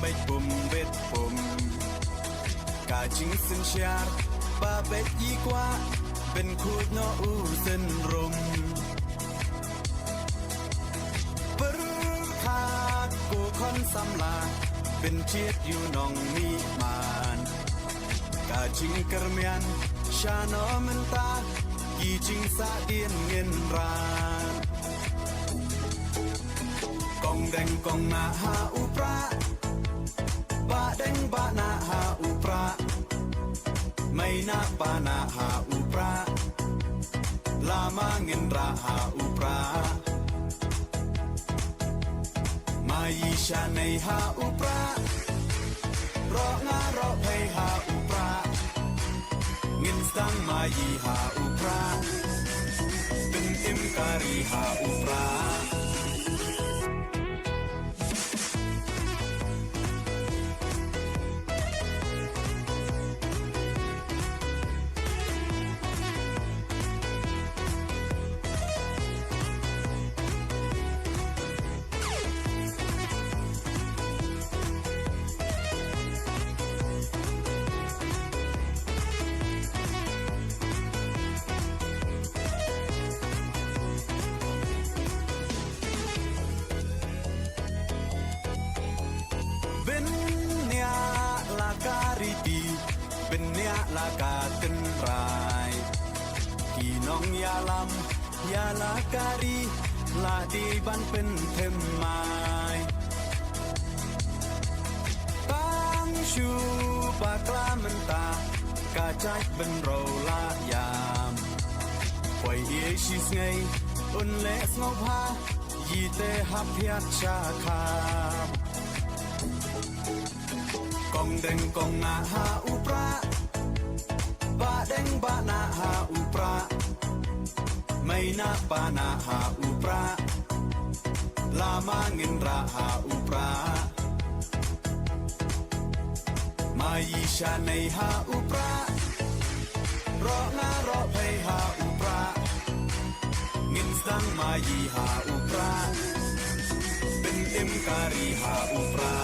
bait bum bet bum cả chính sinh chát ba bet y quaเป็นคูดโนอูเส้นรมปรึกขาดกูคอนสำลาเป็นเชียดอยู่นองมีมานกาจิงกระเมียนชาโนมันตากีจิงสาเดียนเงินรานกองแดงกองนาหาอุปราบะแดงบะนาหาอุปราไม่นาปานาหาอุปราลามาเงินราหาอุปรามายีชาในหาอุปรารองารอเพหาอุปราเงินสังมายีหาอุปราเป็นอิมการีหาอุปราเป็นเนียลากาตึนรายกีน้องยาลำยาลาการีลาดีบันเป็นเทมไม้ตั้งชูปากลามันตากาใจเป็นเราลายามปล่อยเอชิสไงอุนเลสงบฮายีเตหับยัดชาคากองแดงกองนาหาอุปราบะแดงบะนาหาอุปราไม่นาปานาหาอุปราลามาเงินราหาอุปรามายีชาในหาอุปรารองารอเพหาอุปราเงินสังมายีหาอุปราเป็นเอ็มการีหาอุปรา